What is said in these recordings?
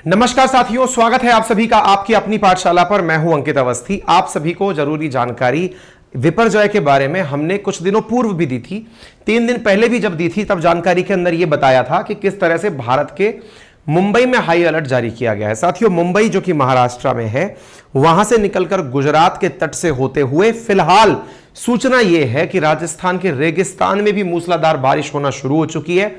नमस्कार साथियों, स्वागत है आप सभी का आपकी अपनी पाठशाला पर। मैं हूं अंकित अवस्थी। आप सभी को जरूरी जानकारी विपर्जॉय के बारे में हमने कुछ दिनों पूर्व भी दी थी। 3 दिन पहले भी जब दी थी तब जानकारी के अंदर यह बताया था कि किस तरह से भारत के मुंबई में हाई अलर्ट जारी किया गया है। साथियों, मुंबई जो कि महाराष्ट्र में है, वहां से निकलकर गुजरात के तट से होते हुए फिलहाल सूचना यह है कि राजस्थान के रेगिस्तान में भी मूसलाधार बारिश होना शुरू हो चुकी है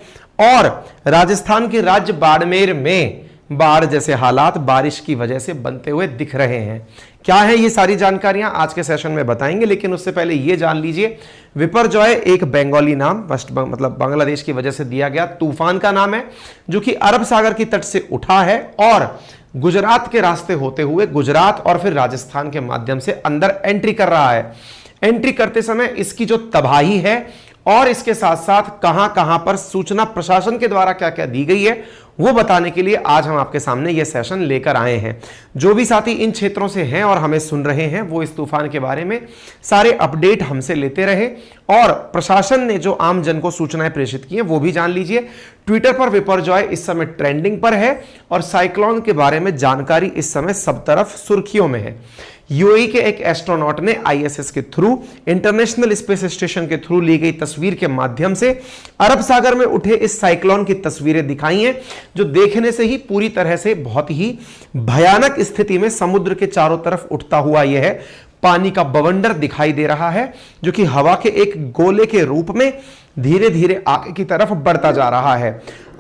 और राजस्थान के राज्य बाड़मेर में बाढ़ जैसे हालात बारिश की वजह से बनते हुए दिख रहे हैं। क्या है ये सारी जानकारियां आज के सेशन में बताएंगे, लेकिन उससे पहले ये जान लीजिए विपर्जॉय एक बंगाली नाम मतलब बांग्लादेश की वजह से दिया गया तूफान का नाम है, जो कि अरब सागर की तट से उठा है और गुजरात के रास्ते होते हुए गुजरात और फिर राजस्थान के माध्यम से अंदर एंट्री कर रहा है। एंट्री करते समय इसकी जो तबाही है और इसके साथ साथ कहां कहां पर सूचना प्रशासन के द्वारा क्या क्या दी गई है वो बताने के लिए आज हम आपके सामने यह सेशन लेकर आए हैं। जो भी साथी इन क्षेत्रों से हैं और हमें सुन रहे हैं वो इस तूफान के बारे में सारे अपडेट हमसे लेते रहे और प्रशासन ने जो आम जन को सूचनाएं प्रेषित की हैं वो भी जान लीजिए। ट्विटर पर विपर्जॉय इस समय ट्रेंडिंग पर है और साइक्लोन के बारे में जानकारी इस समय सब तरफ सुर्खियों में है। यूएई के एक एस्ट्रोनॉट ने आईएसएस के थ्रू इंटरनेशनल स्पेस स्टेशन के थ्रू ली गई तस्वीर के माध्यम से अरब सागर में उठे इस साइक्लोन की तस्वीरें दिखाई हैं, जो देखने से ही पूरी तरह से बहुत ही भयानक स्थिति में समुद्र के चारों तरफ उठता हुआ यह है पानी का बवंडर दिखाई दे रहा है, जो कि हवा के एक गोले के रूप में धीरे धीरे आगे की तरफ बढ़ता जा रहा है।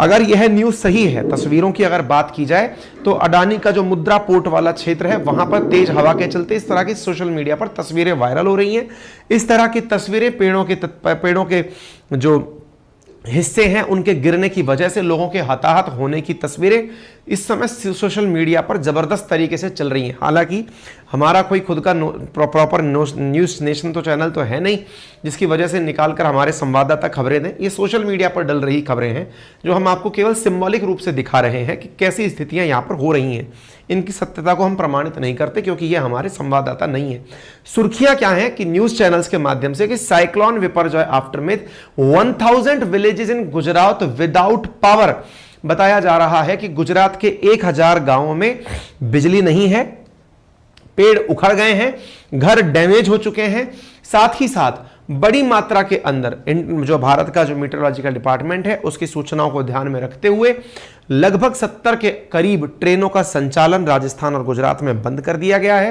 अगर यह न्यूज सही है, तस्वीरों की अगर बात की जाए तो अडानी का जो मुद्रा पोर्ट वाला क्षेत्र है वहां पर तेज हवा के चलते इस तरह की सोशल मीडिया पर तस्वीरें वायरल हो रही हैं। इस तरह की तस्वीरें पेड़ों के जो हिस्से हैं उनके गिरने की वजह से लोगों के हताहत होने की तस्वीरें इस समय सोशल मीडिया पर जबरदस्त तरीके से चल रही हैं। हालांकि हमारा कोई खुद का प्रॉपर न्यूज नेशन तो चैनल तो है नहीं जिसकी वजह से निकालकर हमारे संवाददाता खबरें दें। ये सोशल मीडिया पर डल रही खबरें हैं जो हम आपको केवल सिंबॉलिक रूप से दिखा रहे हैं कि कैसी स्थितियां यहां पर हो रही हैं। इनकी सत्यता को हम प्रमाणित नहीं करते क्योंकि ये हमारे संवाददाता नहीं है। सुर्खियां क्या हैं कि न्यूज चैनल्स के माध्यम से कि cyclone Biparjoy aftermath 1000 villages in Gujarat without power. बताया जा रहा है कि गुजरात के 1000 गांवों में बिजली नहीं है, पेड़ उखड़ गए हैं, घर डैमेज हो चुके हैं। साथ ही साथ बड़ी मात्रा के अंदर जो भारत का जो मीटरोलॉजिकल डिपार्टमेंट है उसकी सूचनाओं को ध्यान में रखते हुए लगभग 70 के करीब ट्रेनों का संचालन राजस्थान और गुजरात में बंद कर दिया गया है।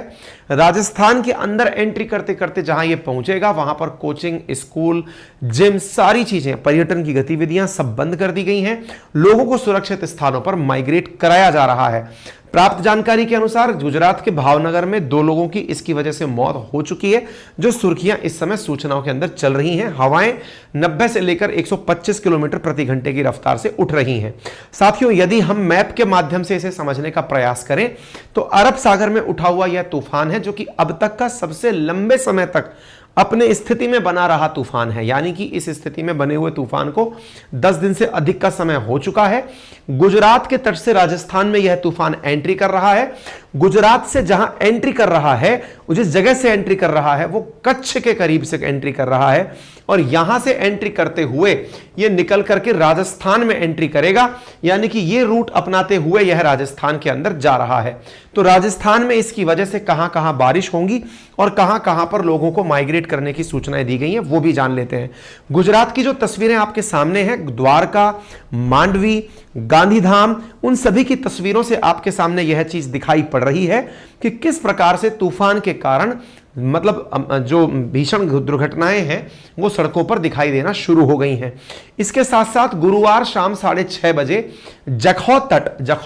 राजस्थान के अंदर एंट्री करते करते जहां ये पहुंचेगा वहां पर कोचिंग, स्कूल, जिम, सारी चीजें, पर्यटन की गतिविधियां सब बंद कर दी गई हैं। लोगों को सुरक्षित स्थानों पर माइग्रेट कराया जा रहा है। प्राप्त जानकारी के अनुसार गुजरात के भावनगर में 2 लोगों की इसकी वजह से मौत हो चुकी है, जो सुर्खियां इस समय सूचनाओं के अंदर चल रही हैं। हवाएं 90 से लेकर 125 किलोमीटर प्रति घंटे की रफ्तार से उठ रही हैं। साथियों, यदि हम मैप के माध्यम से इसे समझने का प्रयास करें तो अरब सागर में उठा हुआ यह तूफान है जो कि अब तक का सबसे लंबे समय तक अपने स्थिति में बना रहा तूफान है। यानी कि इस स्थिति में बने हुए तूफान को 10 दिन से अधिक का समय हो चुका है। गुजरात के तट से राजस्थान में यह तूफान एंट्री कर रहा है। गुजरात से जहां एंट्री कर रहा है, जिस जगह से एंट्री कर रहा है वो कच्छ के करीब से एंट्री कर रहा है और यहां से एंट्री करते हुए यह निकल करके राजस्थान में एंट्री करेगा। यानी कि यह रूट अपनाते हुए यह राजस्थान के अंदर जा रहा है। तो राजस्थान में इसकी वजह से कहां कहां बारिश होंगी और कहां कहां पर लोगों को माइग्रेट करने की सूचनाएं दी गई हैं वो भी जान लेते हैं। गुजरात की जो तस्वीरें आपके सामने हैं, द्वारका, मांडवी, गांधीधाम, उन सभी की तस्वीरों से आपके सामने यह चीज दिखाई पड़ रही है कि किस प्रकार से तूफान के कारण मतलब जो भीषण दुर्घटनाएं हैं वो सड़कों पर दिखाई देना शुरू हो गई हैं। इसके साथ साथ गुरुवार शाम 6:30 बजे जखौ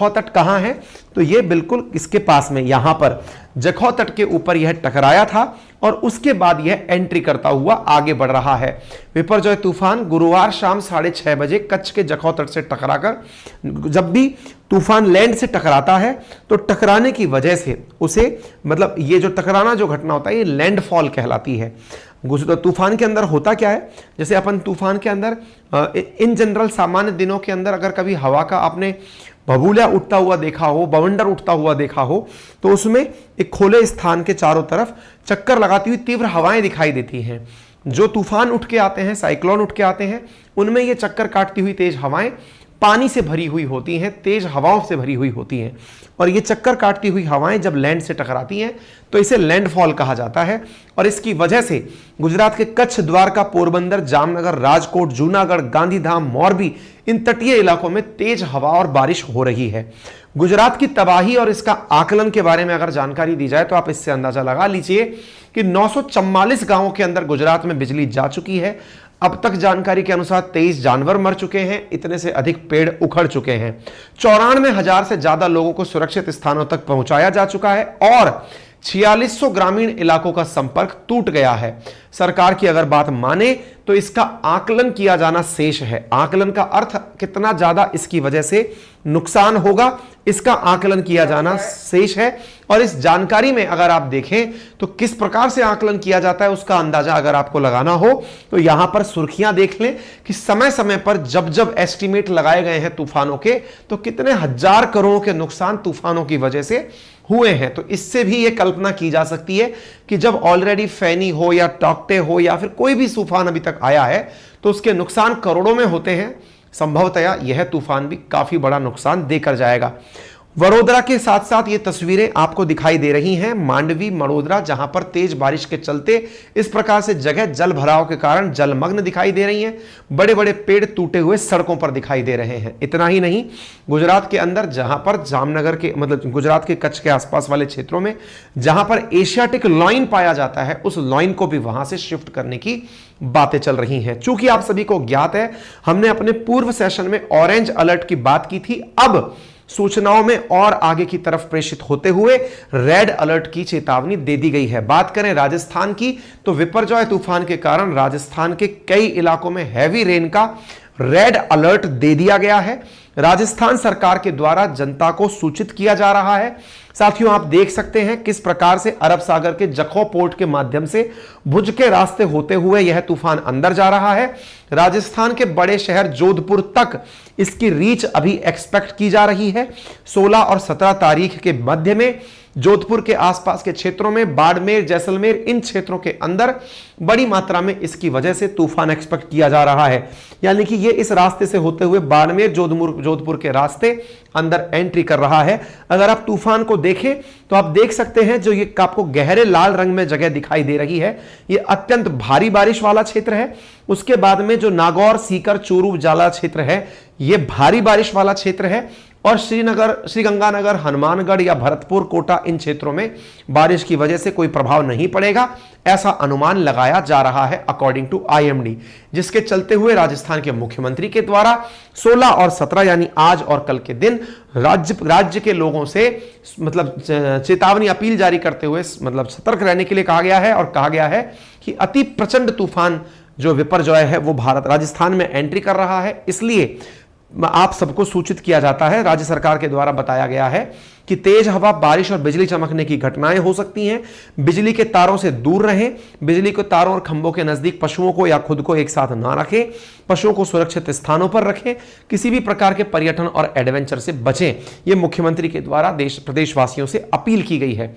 तट कहां है तो ये बिल्कुल इसके पास में यहां पर जखौ तट के ऊपर यह टकराया था और उसके बाद यह एंट्री करता हुआ आगे बढ़ रहा है। विपर्जॉय तूफान गुरुवार शाम 6:30 बजे कच्छ के जखौ तट से टकराकर, जब भी तूफान लैंड से टकराता है तो टकराने की वजह से उसे मतलब ये जो टकराना जो घटना होता है ये लैंडफॉल कहलाती है। तूफान के अंदर होता क्या है, जैसे अपन तूफान के अंदर इन जनरल सामान्य दिनों के अंदर अगर कभी हवा का आपने भभूला उठता हुआ देखा हो, बवंडर उठता हुआ देखा हो, तो उसमें एक खुले स्थान के चारों तरफ चक्कर लगाती हुई तीव्र हवाएं दिखाई देती हैं। जो तूफान उठ के आते हैं, साइक्लोन उठ के आते हैं, उनमें ये चक्कर काटती हुई तेज हवाएं पानी से भरी हुई होती हैं, तेज हवाओं से भरी हुई होती हैं, और ये चक्कर काटती हुई हवाएं जब लैंड से टकराती हैं तो इसे लैंडफॉल कहा जाता है। और इसकी वजह से गुजरात के कच्छ, द्वारका, पोरबंदर, जामनगर, राजकोट, जूनागढ़, गांधीधाम, मोरबी, इन तटीय इलाकों में तेज हवा और बारिश हो रही है। गुजरात की तबाही और इसका आकलन के बारे में अगर जानकारी दी जाए तो आप इससे अंदाजा लगा लीजिए कि 944 गांवों के अंदर गुजरात में बिजली जा चुकी है। अब तक जानकारी के अनुसार 23 जानवर मर चुके हैं, इतने से अधिक पेड़ उखड़ चुके हैं, 94,000 से ज्यादा लोगों को सुरक्षित स्थानों तक पहुंचाया जा चुका है और 4600 ग्रामीण इलाकों का संपर्क टूट गया है। सरकार की अगर बात माने तो इसका आकलन किया जाना शेष है। आकलन का अर्थ कितना ज्यादा इसकी वजह से नुकसान होगा, इसका आकलन किया जाना शेष है। और इस जानकारी में अगर आप देखें तो किस प्रकार से आकलन किया जाता है उसका अंदाजा अगर आपको लगाना हो तो यहां पर सुर्खियां देख लें कि समय समय पर जब जब एस्टीमेट लगाए गए हैं तूफानों के तो कितने हजार करोड़ के नुकसान तूफानों की वजह से हुए हैं। तो इससे भी यह कल्पना की जा सकती है कि जब ऑलरेडी फैनी हो या टॉक्टे हो या फिर कोई भी तूफान अभी तक आया है तो उसके नुकसान करोड़ों में होते हैं। संभवतया यह तूफान भी काफी बड़ा नुकसान देकर जाएगा। वडोदरा के साथ साथ ये तस्वीरें आपको दिखाई दे रही हैं मांडवी, मडोदरा, जहां पर तेज बारिश के चलते इस प्रकार से जगह जल भराव के कारण जलमग्न दिखाई दे रही हैं। बड़े बड़े पेड़ टूटे हुए सड़कों पर दिखाई दे रहे हैं। इतना ही नहीं, गुजरात के अंदर जहां पर जामनगर के मतलब गुजरात के कच्छ के आसपास वाले क्षेत्रों में जहां पर एशियाटिक लॉइन पाया जाता है उस लॉइन को भी वहां से शिफ्ट करने की बातें चल रही हैं। चूंकि आप सभी को ज्ञात है हमने अपने पूर्व सेशन में ऑरेंज अलर्ट की बात की थी, अब सूचनाओं में और आगे की तरफ प्रेषित होते हुए रेड अलर्ट की चेतावनी दे दी गई है। बात करें राजस्थान की तो विपर्जॉय तूफान के कारण राजस्थान के कई इलाकों में हैवी रेन का रेड अलर्ट दे दिया गया है। राजस्थान सरकार के द्वारा जनता को सूचित किया जा रहा है। साथियों, आप देख सकते हैं किस प्रकार से अरब सागर के जखौ पोर्ट के माध्यम से भुज के रास्ते होते हुए यह तूफान अंदर जा रहा है। राजस्थान के बड़े शहर जोधपुर तक इसकी रीच अभी एक्सपेक्ट की जा रही है। 16 और 17 तारीख के मध्य में जोधपुर के आसपास के क्षेत्रों में, बाड़मेर, जैसलमेर, इन क्षेत्रों के अंदर बड़ी मात्रा में इसकी वजह से तूफान एक्सपेक्ट किया जा रहा है। यानी कि ये इस रास्ते से होते हुए बाड़मेर, जोधपुर के रास्ते अंदर एंट्री कर रहा है। अगर आप तूफान को देखें तो आप देख सकते हैं जो ये आपको गहरे लाल रंग में जगह दिखाई दे रही है ये अत्यंत भारी बारिश वाला क्षेत्र है। उसके बाद में जो नागौर, सीकर, चूरू, जाला क्षेत्र है ये भारी बारिश वाला क्षेत्र है। और श्रीगंगानगर, हनुमानगढ़ या भरतपुर, कोटा, इन क्षेत्रों में बारिश की वजह से कोई प्रभाव नहीं पड़ेगा, ऐसा अनुमान लगाया जा रहा है अकॉर्डिंग टू IMD, जिसके चलते हुए राजस्थान के मुख्यमंत्री के द्वारा 16 और 17 यानी आज और कल के दिन राज्य के लोगों से मतलब चेतावनी, अपील जारी करते हुए मतलब सतर्क रहने के लिए कहा गया है। और कहा गया है कि अति प्रचंड तूफान जो विपर्जॉय है वो राजस्थान में एंट्री कर रहा है, इसलिए आप सबको सूचित किया जाता है। राज्य सरकार के द्वारा बताया गया है कि तेज हवा, बारिश और बिजली चमकने की घटनाएं हो सकती हैं। बिजली के तारों से दूर रहें। बिजली के तारों और खंभों के नजदीक पशुओं को या खुद को एक साथ ना रखें। पशुओं को सुरक्षित स्थानों पर रखें। किसी भी प्रकार के पर्यटन और एडवेंचर से बचें। यह मुख्यमंत्री के द्वारा प्रदेशवासियों से अपील की गई है।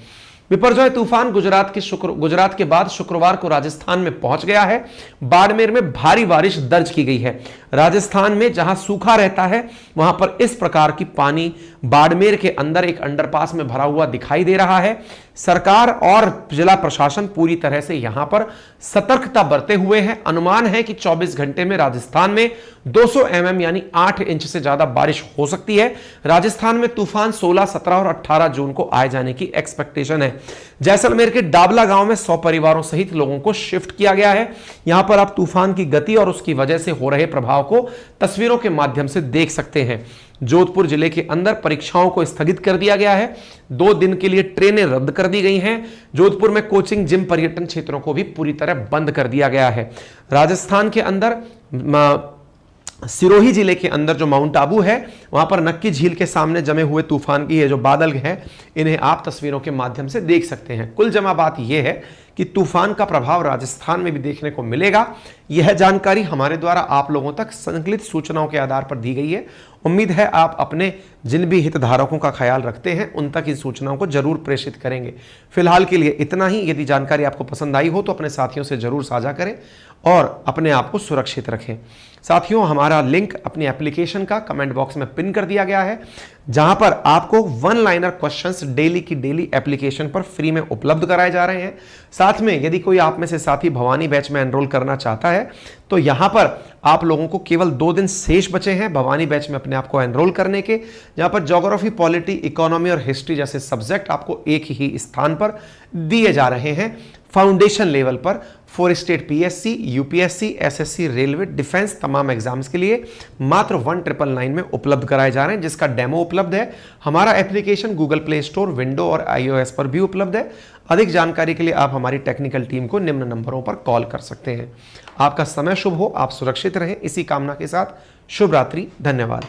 विपर्जॉय तूफान गुजरात के बाद शुक्रवार को राजस्थान में पहुंच गया है। बाड़मेर में भारी बारिश दर्ज की गई है। राजस्थान में जहां सूखा रहता है वहां पर इस प्रकार की पानी बाड़मेर के अंदर एक अंडरपास में भरा हुआ दिखाई दे रहा है। सरकार और जिला प्रशासन पूरी तरह से यहां पर सतर्कता बरते हुए हैं। अनुमान है कि 24 घंटे में राजस्थान में 200 mm यानी 8 इंच से ज्यादा बारिश हो सकती है। राजस्थान में तूफान 16, 17 और 18 जून को आए जाने की एक्सपेक्टेशन है। जैसलमेर के डाबला गांव में 100 परिवारों सहित लोगों को शिफ्ट किया गया है। यहां पर आप तूफान की गति और उसकी वजह से हो रहे प्रभाव को तस्वीरों के माध्यम से देख सकते हैं। जोधपुर जिले के अंदर परीक्षाओं को स्थगित कर दिया गया है। 2 दिन के लिए ट्रेनें रद्द कर दी गई हैं। जोधपुर में कोचिंग, जिम, पर्यटन क्षेत्रों को भी पूरी तरह बंद कर दिया गया है। राजस्थान के अंदर सिरोही जिले के अंदर जो माउंट आबू है वहां पर नक्की झील के सामने जमे हुए तूफान की ये जो बादल हैं इन्हें आप तस्वीरों के माध्यम से देख सकते हैं। कुल जमा बात यह है कि तूफान का प्रभाव राजस्थान में भी देखने को मिलेगा। यह जानकारी हमारे द्वारा आप लोगों तक संकलित सूचनाओं के आधार पर दी गई है। उम्मीद है आप अपने जिन भी हितधारकों का ख्याल रखते हैं उन तक इस सूचनाओं को जरूर प्रेषित करेंगे। फिलहाल के लिए इतना ही। यदि जानकारी आपको पसंद आई हो तो अपने साथियों से जरूर साझा करें और अपने आप को सुरक्षित रखें। साथियों, हमारा लिंक अपनी एप्लीकेशन का कमेंट बॉक्स में पिन कर दिया गया है, जहां पर आपको वन लाइनर क्वेश्चंस डेली की डेली एप्लीकेशन पर फ्री में उपलब्ध कराए जा रहे हैं। साथ में यदि कोई आप में से साथी भवानी बैच में एनरोल करना चाहता है तो यहां पर आप लोगों को केवल 2 दिन शेष बचे हैं भवानी बैच में अपने आप को एनरोल करने के, जहां पर ज्योग्राफी, पॉलिटी, इकोनॉमी और हिस्ट्री जैसे सब्जेक्ट आपको एक ही स्थान पर दिए जा रहे हैं फाउंडेशन लेवल पर। For state PSC, UPSC, SSC, railway, defence तमाम एग्जाम्स के लिए मात्र 1999 में उपलब्ध कराए जा रहे हैं, जिसका डेमो उपलब्ध है। हमारा application Google play store, window और iOS पर भी उपलब्ध है। अधिक जानकारी के लिए आप हमारी टेक्निकल टीम को निम्न नंबरों पर कॉल कर सकते हैं। आपका समय शुभ हो, आप सुरक्षित रहें, इसी कामना के साथ शुभ रात्रि, धन्यवाद।